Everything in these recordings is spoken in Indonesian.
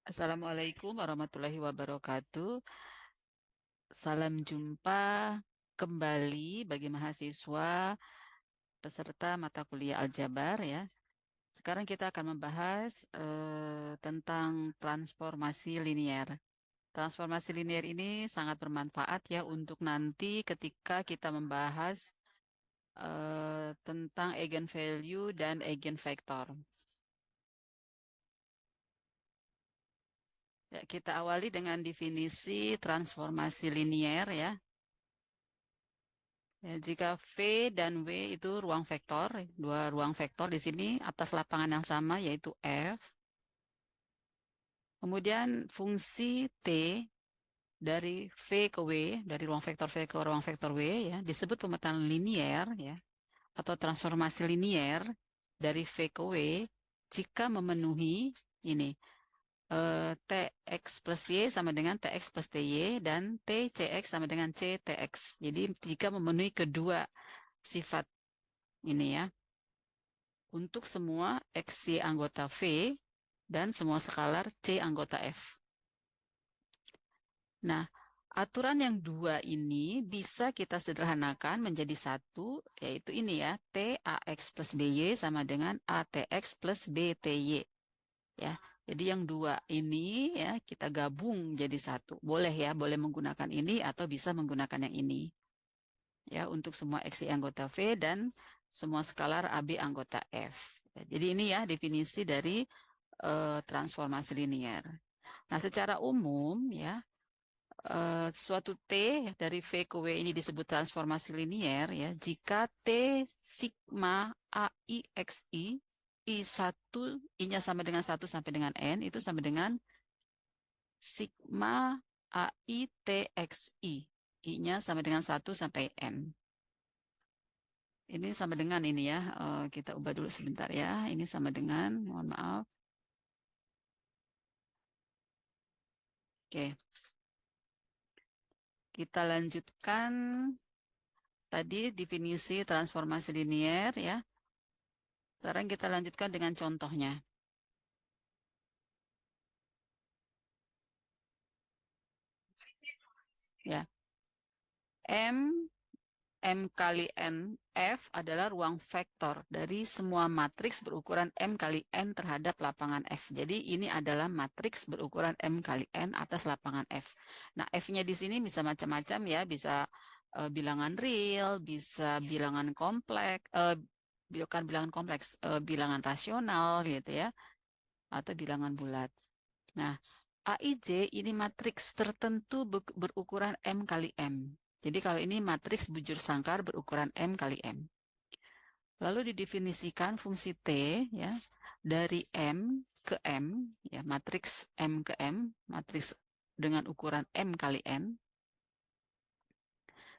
Assalamualaikum warahmatullahi wabarakatuh. Salam jumpa kembali bagi mahasiswa peserta mata kuliah Aljabar ya. Sekarang kita akan membahas tentang transformasi linear. Transformasi linear ini sangat bermanfaat ya untuk nanti ketika kita membahas tentang eigenvalue dan eigenvektor. Ya, kita awali dengan definisi transformasi linear ya. Ya, jika V dan W itu ruang vektor, dua ruang vektor di sini atas lapangan yang sama yaitu F. Kemudian fungsi T dari V ke W, dari ruang vektor V ke ruang vektor W ya, disebut pemetaan linier ya atau transformasi linier dari V ke W jika memenuhi ini Tx plus Y sama dengan Tx plus Ty dan Tcx sama dengan Ctx. Jadi jika memenuhi kedua sifat ini ya, untuk semua X, Y anggota V dan semua skalar C anggota F. Nah, aturan yang dua ini bisa kita sederhanakan menjadi satu, yaitu ini ya, TAX plus BY sama dengan ATX plus BTY. Ya, jadi yang dua ini ya kita gabung jadi satu. Boleh ya, boleh menggunakan ini atau bisa menggunakan yang ini. Ya, untuk semua X, Y anggota V dan semua skalar AB anggota F. Ya, jadi ini ya definisi dari transformasi linear. Nah, secara umum ya suatu T dari V ke W ini disebut transformasi linear ya jika T sigma AI X I1 I-nya sama dengan 1 sampai dengan N itu sama dengan sigma AI TXI I-nya sama dengan 1 sampai N. Ini sama dengan ini ya, kita ubah dulu sebentar ya. Ini sama dengan, mohon maaf. Oke, kita lanjutkan tadi definisi transformasi linier ya. Sekarang kita lanjutkan dengan contohnya. Ya, M M kali N, F adalah ruang vektor dari semua matriks berukuran M kali N terhadap lapangan F. Jadi ini adalah matriks berukuran M kali N atas lapangan F. Nah, F-nya di sini bisa macam-macam ya, bisa bilangan real, bisa bilangan kompleks, bukan bilangan kompleks, bilangan rasional gitu ya, atau bilangan bulat. Nah, AIJ ini matriks tertentu berukuran M kali M. Jadi kalau ini matriks bujur sangkar berukuran M kali M. Lalu didefinisikan fungsi T ya dari M ke M, ya matriks M ke M, matriks dengan ukuran M kali N,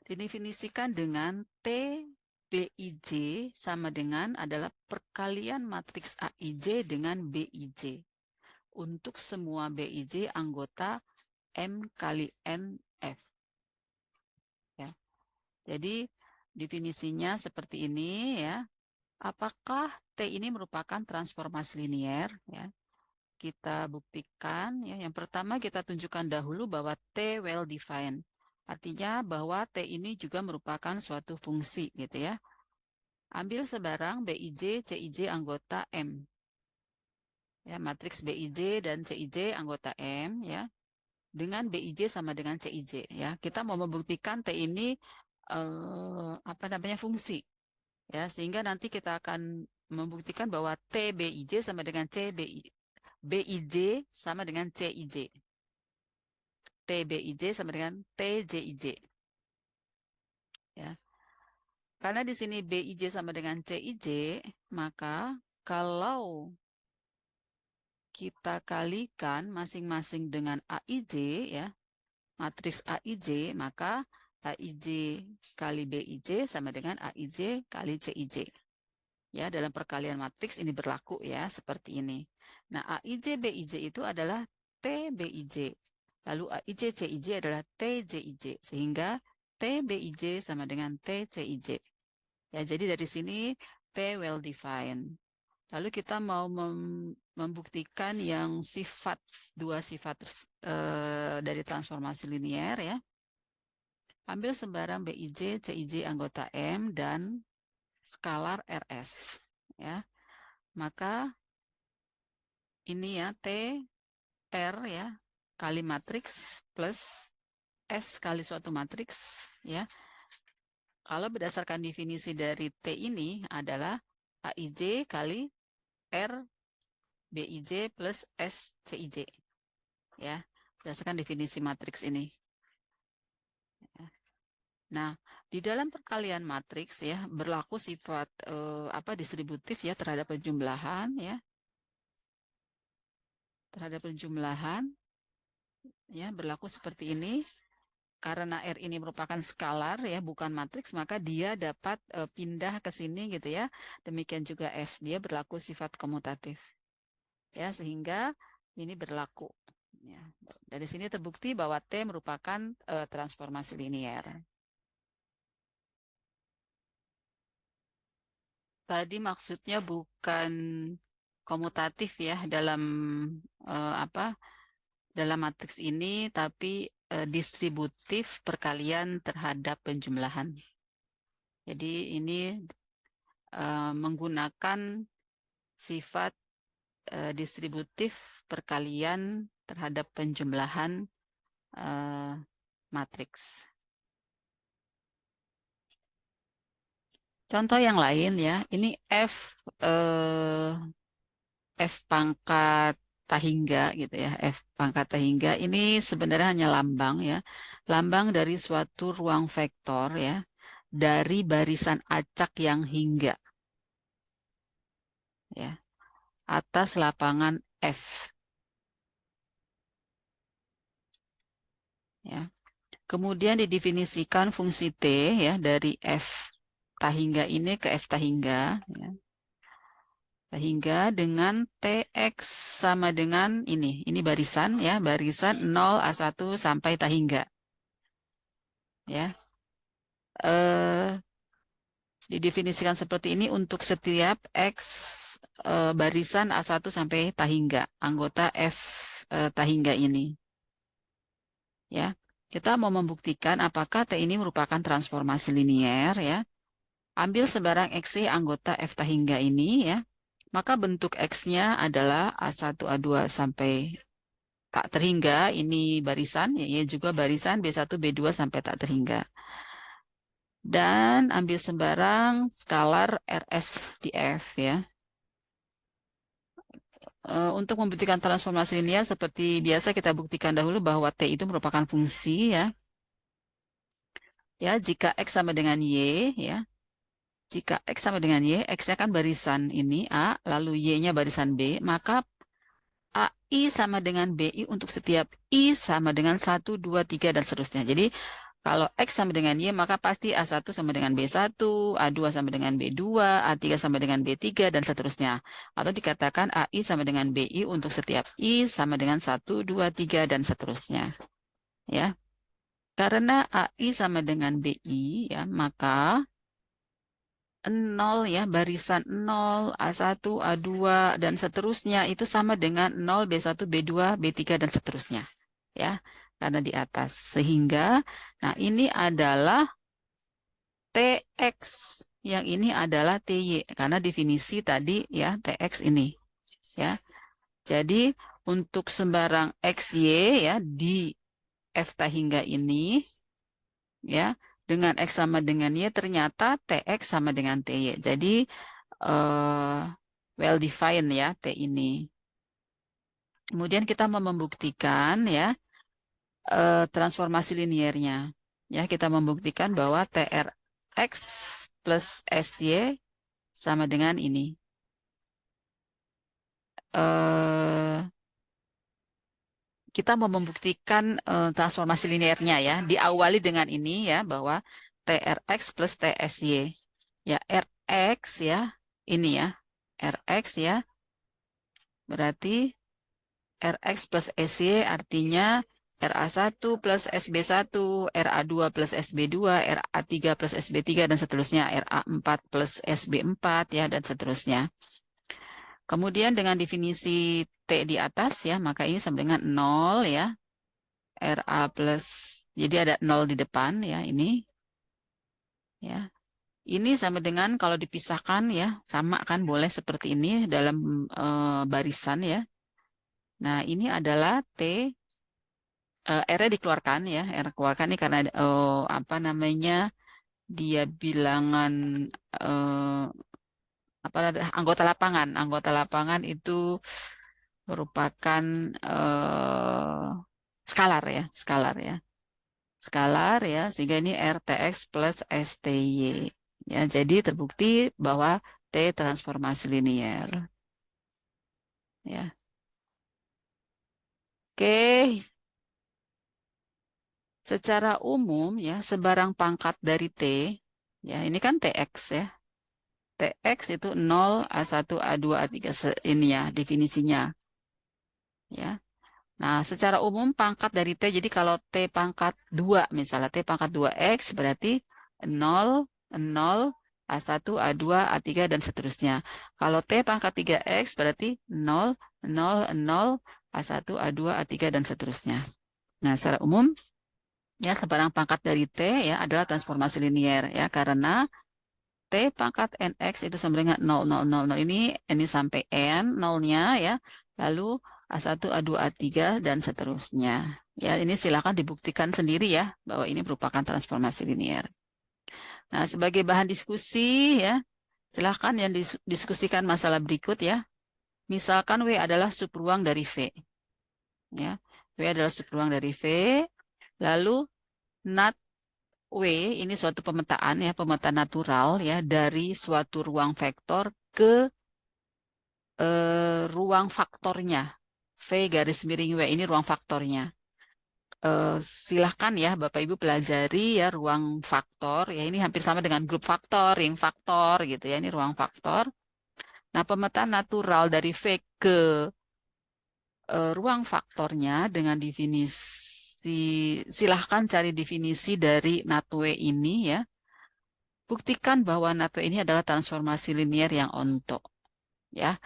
didefinisikan dengan T BIJ sama dengan adalah perkalian matriks AIJ dengan BIJ untuk semua BIJ anggota M kali NF. Ya. Jadi definisinya seperti ini ya. Apakah T ini merupakan transformasi linier? Ya. Kita buktikan ya. Yang pertama kita tunjukkan dahulu bahwa T well defined. Artinya bahwa T ini juga merupakan suatu fungsi gitu ya. Ambil sebarang BIJ, CIJ anggota M. Ya, matriks BIJ dan CIJ anggota M ya. Dengan BIJ sama dengan CIJ ya. Kita mau membuktikan T ini apa namanya fungsi ya sehingga nanti kita akan membuktikan bahwa TBIJ sama dengan BIJ sama dengan CIJ. TBIJ sama dengan TJIJ ya. Karena di sini BIJ sama dengan CIJ, maka kalau kita kalikan masing-masing dengan AIJ ya, matriks AIJ, maka AIJ kali BIJ sama dengan AIJ kali CIJ. Ya, dalam perkalian matriks ini berlaku ya, seperti ini. Nah, AIJ BIJ itu adalah TBIJ. Lalu AIJ CIJ adalah TJIJ. Sehingga TBIJ sama dengan TCIJ. Ya, jadi dari sini T well defined. Lalu kita mau membuktikan yang dua sifat dari transformasi linier ya. Ambil sembarang Bij, Cij anggota M dan skalar Rs ya. Maka ini ya T R ya kali matriks plus S kali suatu matriks ya. Kalau berdasarkan definisi dari T ini adalah Aij kali R Bij plus S Cij ya. Berdasarkan definisi matriks ini. Nah, di dalam perkalian matriks ya berlaku sifat distributif ya terhadap penjumlahan ya. Terhadap penjumlahan ya berlaku seperti ini. Karena R ini merupakan skalar ya, bukan matriks, maka dia dapat pindah ke sini gitu ya. Demikian juga S, dia berlaku sifat komutatif. Ya, sehingga ini berlaku. Ya. Dari sini terbukti bahwa T merupakan transformasi linier. Tadi maksudnya bukan komutatif ya dalam dalam matriks ini, tapi distributif perkalian terhadap penjumlahan. Jadi ini menggunakan sifat distributif perkalian terhadap penjumlahan matriks. Contoh yang lain ya, ini F pangkat tahingga gitu ya, F pangkat tahingga ini sebenarnya hanya lambang ya, lambang dari suatu ruang vektor ya, dari barisan acak yang hingga ya, atas lapangan F ya. Kemudian didefinisikan fungsi T ya dari F tahingga ini ke F tahingga ya. Tahingga dengan TX sama dengan ini barisan ya, barisan 0 A1 sampai tahingga. Ya. Didefinisikan seperti ini untuk setiap X barisan A1 sampai tahingga, anggota F tahingga ini. Ya. Kita mau membuktikan apakah T ini merupakan transformasi linier ya. Ambil sebarang X anggota F tahingga ini ya. Maka bentuk X-nya adalah A1, A2 sampai tak terhingga. Ini barisan, ya juga barisan B1, B2 sampai tak terhingga. Dan ambil sembarang skalar Rs di F ya. Untuk membuktikan transformasi linear seperti biasa kita buktikan dahulu bahwa T itu merupakan fungsi ya. Ya, jika X sama dengan Y ya. Jika X sama dengan Y, X-nya kan barisan ini A, lalu Y-nya barisan B, maka AI sama dengan BI untuk setiap I sama dengan 1, 2, 3, dan seterusnya. Jadi, kalau X sama dengan Y, maka pasti A1 sama dengan B1, A2 sama dengan B2, A3 sama dengan B3, dan seterusnya. Atau dikatakan AI sama dengan BI untuk setiap I sama dengan 1, 2, 3, dan seterusnya. Ya. Karena AI sama dengan BI, ya, maka 0 ya, barisan 0, A1, A2, dan seterusnya itu sama dengan 0, B1, B2, B3, dan seterusnya. Ya, karena di atas. Sehingga, nah ini adalah TX. Yang ini adalah TY. Karena definisi tadi ya, TX ini. Ya, jadi untuk sembarang XY ya, di F hingga ini, ya, dengan X sama dengan Y, ternyata TX sama dengan TY. Jadi, well defined ya, T ini. Kemudian kita mau membuktikan ya, transformasi liniernya. Ya, kita membuktikan bahwa TRX plus SY sama dengan ini. Kita mau membuktikan transformasi linearnya ya. Diawali dengan ini ya, bahwa TRX plus TSY. Ya, RX ya, ini ya. RX ya, berarti RX plus SY artinya RA1 plus SB1, RA2 plus SB2, RA3 plus SB3, dan seterusnya. RA4 plus SB4 ya, dan seterusnya. Kemudian dengan definisi T di atas ya, maka ini sama dengan 0 ya. RA plus, jadi ada 0 di depan ya, ini. Ya. Ini sama dengan kalau dipisahkan ya, sama kan boleh seperti ini dalam barisan ya. Nah, ini adalah T, R-nya dikeluarkan ya, R keluarkan ini karena apa namanya, dia bilangan eh, apa anggota lapangan. Anggota lapangan itu merupakan skalar ya, skalar ya. Skalar ya, sehingga ini RTX plus STY. Ya, jadi terbukti bahwa T transformasi linier. Ya. Oke, secara umum ya, sebarang pangkat dari T, ya ini kan TX ya. TX itu 0, A1, A2, A3, ini ya definisinya. Ya. Nah, secara umum pangkat dari T, jadi kalau T pangkat 2, misalnya T pangkat 2X berarti 0, 0, A1, A2, A3, dan seterusnya. Kalau T pangkat 3X berarti 0, 0, 0, A1, A2, A3, dan seterusnya. Nah, secara umum, ya sebarang pangkat dari T ya adalah transformasi linier ya, karena T pangkat NX itu sama dengan 0, 0, 0, 0. Ini sampai N, 0-nya ya. Lalu A1, A2, A3, dan seterusnya. Ya, ini silakan dibuktikan sendiri ya, bahwa ini merupakan transformasi linier. Nah, sebagai bahan diskusi ya, silakan yang diskusikan masalah berikut ya. Misalkan W adalah subruang dari V. Ya, W adalah subruang dari V. Lalu NAT W ini suatu pemetaan ya, pemetaan natural ya dari suatu ruang vektor ke ruang faktornya. V garis miring W ini ruang faktornya. Silahkan ya Bapak Ibu pelajari ya ruang faktor. Ya ini hampir sama dengan grup faktor, ring faktor gitu ya. Ini ruang faktor. Nah, pemetaan natural dari V ke ruang faktornya dengan definisi, silahkan cari definisi dari NatW ini ya. Buktikan bahwa NatW ini adalah transformasi linier yang onto. Ya,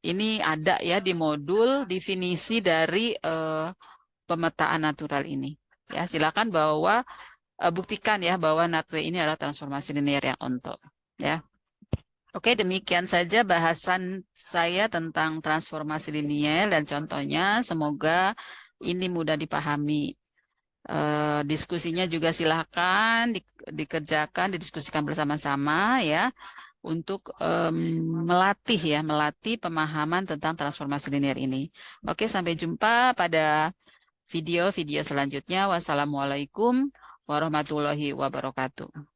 ini ada ya di modul definisi dari pemetaan natural ini. Ya, silakan bahwa buktikan ya bahwa NatW ini adalah transformasi linier yang onto. Ya. Oke, demikian saja bahasan saya tentang transformasi linier dan contohnya. Semoga ini mudah dipahami. Diskusinya juga silakan dikerjakan, didiskusikan bersama-sama ya untuk melatih ya, melatih pemahaman tentang transformasi linear ini. Oke, sampai jumpa pada video-video selanjutnya. Wassalamualaikum warahmatullahi wabarakatuh.